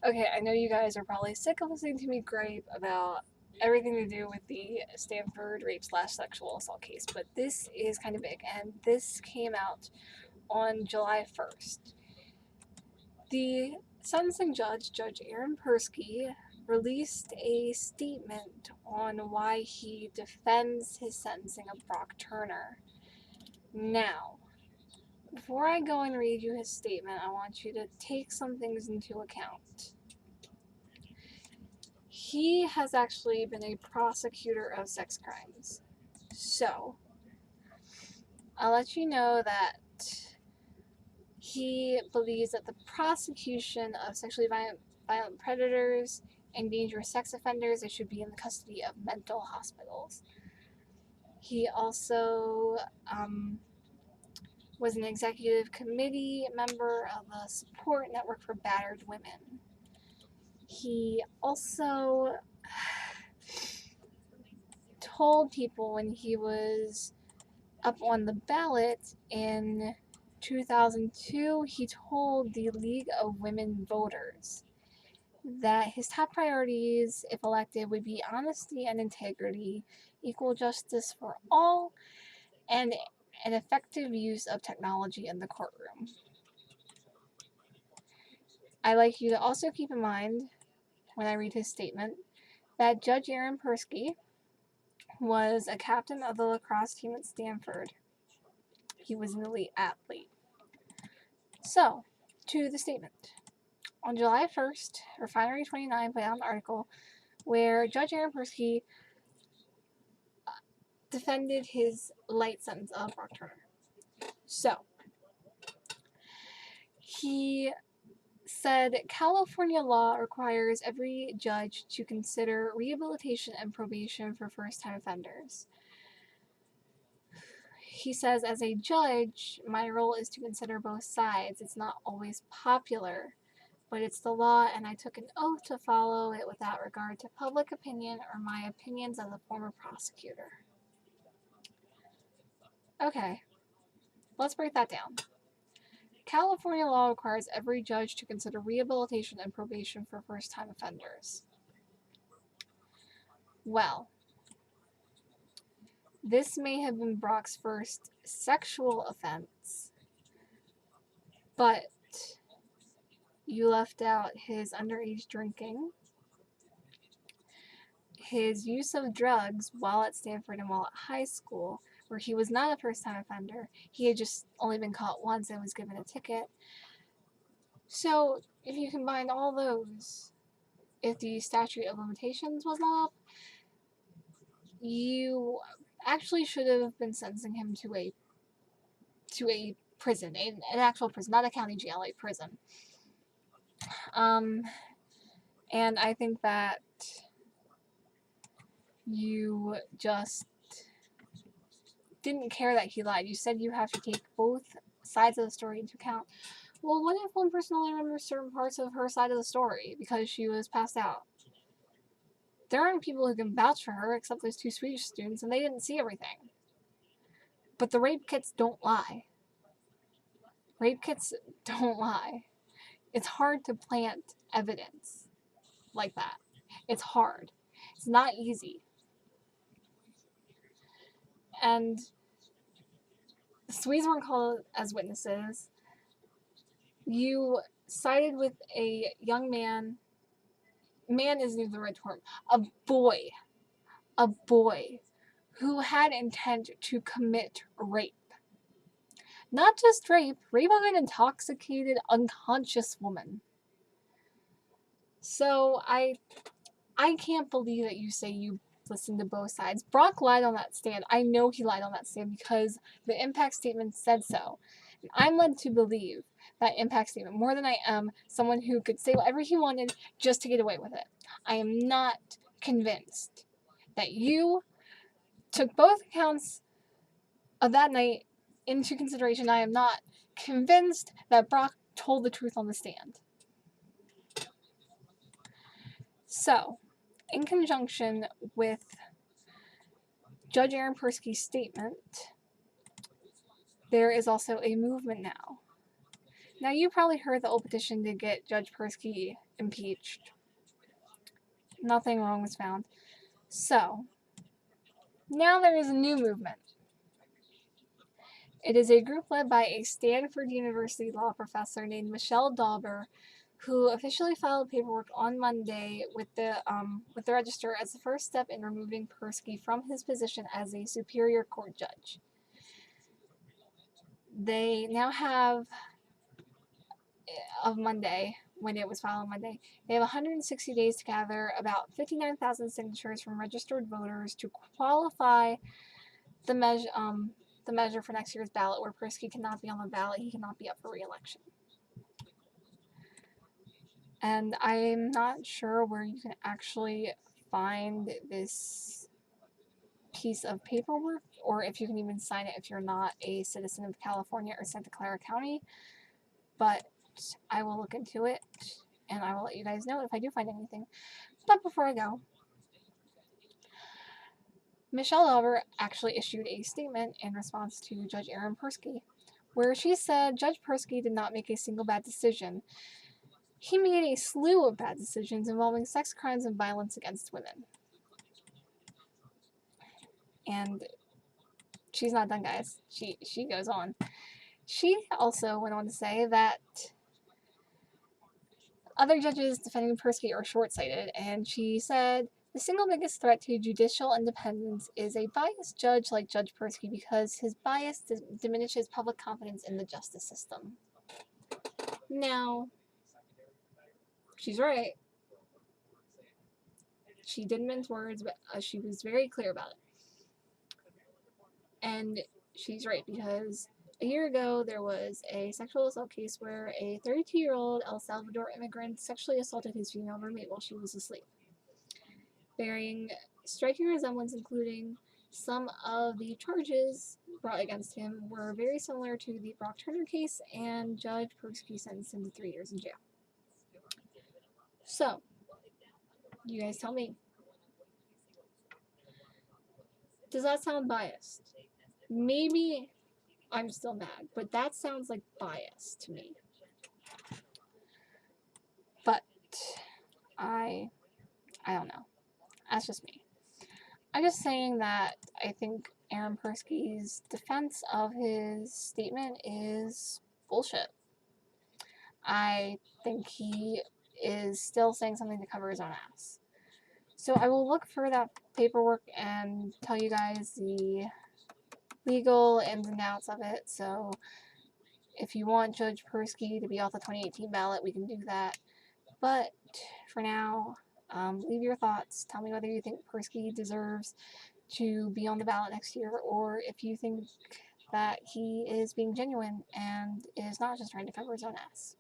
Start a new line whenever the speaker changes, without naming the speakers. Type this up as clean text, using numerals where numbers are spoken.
Okay, I know you guys are probably sick of listening to me gripe about everything to do with the Stanford rape/sexual assault case, but this is kind of big, and this came out on July 1st. The sentencing judge, Judge Aaron Persky, released a statement on why he defends his sentencing of Brock Turner. Now, before I go and read you his statement, I want you to take some things into account. He has actually been a prosecutor of sex crimes. So, I'll let you know that he believes that the prosecution of sexually violent predators and dangerous sex offenders, they should be in the custody of mental hospitals. He also was an executive committee member of a support network for battered women. He also told people when he was up on the ballot in 2002, he told the League of Women Voters that his top priorities, if elected, would be honesty and integrity, equal justice for all, and an effective use of technology in the courtroom. I'd like you to also keep in mind, when I read his statement, that Judge Aaron Persky was a captain of the lacrosse team at Stanford. He was an elite athlete. So, to the statement. On July 1st, Refinery29 put out an article where Judge Aaron Persky defended his light sentence of Brock Turner. So, he said California law requires every judge to consider rehabilitation and probation for first-time offenders. He says, as a judge, my role is to consider both sides. It's not always popular, but it's the law, and I took an oath to follow it without regard to public opinion or my opinions as a former prosecutor. Okay, let's break that down. California law requires every judge to consider rehabilitation and probation for first-time offenders. Well, this may have been Brock's first sexual offense, but you left out his underage drinking, his use of drugs while at Stanford and while at high school, where he was not a first-time offender. He had just only been caught once and was given a ticket. So, if you combine all those, if the statute of limitations was not up, you actually should have been sentencing him to a prison, an actual prison, not a county jail, a prison. And I think that you just didn't care that he lied. You said you have to take both sides of the story into account. Well, what if one person only remembers certain parts of her side of the story because she was passed out? There aren't people who can vouch for her except those two Swedish students, and they didn't see everything. But the rape kits don't lie. Rape kits don't lie. It's hard to plant evidence like that. It's hard. It's not easy. And the Swedes weren't called as witnesses. You sided with a young man. Man isn't even the right term. A boy who had intent to commit rape. Not just rape of an intoxicated, unconscious woman. So I can't believe that you say you listened to both sides. Brock lied on that stand. I know he lied on that stand because the impact statement said so. And I'm led to believe that impact statement more than I am someone who could say whatever he wanted just to get away with it. I am not convinced that you took both accounts of that night into consideration. I am not convinced that Brock told the truth on the stand. So, in conjunction with Judge Aaron Persky's statement, there is also a movement now Now, you probably heard the old petition to get Judge Persky impeached. Nothing wrong was found. So, now there is a new movement. It is a group led by a Stanford University law professor named Michelle Dauber, who officially filed paperwork on Monday with the Register as the first step in removing Persky from his position as a Superior Court judge. They now have, of Monday, when it was filed on Monday, they have 160 days to gather about 59,000 signatures from registered voters to qualify the measure for next year's ballot, where Persky cannot be on the ballot, he cannot be up for re-election. And I'm not sure where you can actually find this piece of paperwork, or if you can even sign it if you're not a citizen of California or Santa Clara County, but I will look into it, and I will let you guys know if I do find anything. But before I go, Michelle Dauber actually issued a statement in response to Judge Aaron Persky, where she said Judge Persky did not make a single bad decision. He made a slew of bad decisions involving sex crimes and violence against women. And she's not done, guys. She goes on. She also went on to say that other judges defending Persky are short-sighted, and she said, the single biggest threat to judicial independence is a biased judge like Judge Persky because his bias diminishes public confidence in the justice system. Now, she's right. She didn't mince words, but she was very clear about it. And she's right, because a year ago there was a sexual assault case where a 32-year-old El Salvador immigrant sexually assaulted his female roommate while she was asleep, bearing striking resemblance, including some of the charges brought against him were very similar to the Brock Turner case, and Judge Persky sentenced him to 3 years in jail. So, you guys tell me. Does that sound biased? Maybe I'm still mad, but that sounds like bias to me. But I don't know. That's just me. I'm just saying that I think Aaron Persky's defense of his statement is bullshit. I think he is still saying something to cover his own ass. So I will look for that paperwork and tell you guys the legal ins and outs of it. So if you want Judge Persky to be off the 2018 ballot, we can do that. But for now, leave your thoughts. Tell me whether you think Persky deserves to be on the ballot next year, or if you think that he is being genuine and is not just trying to cover his own ass.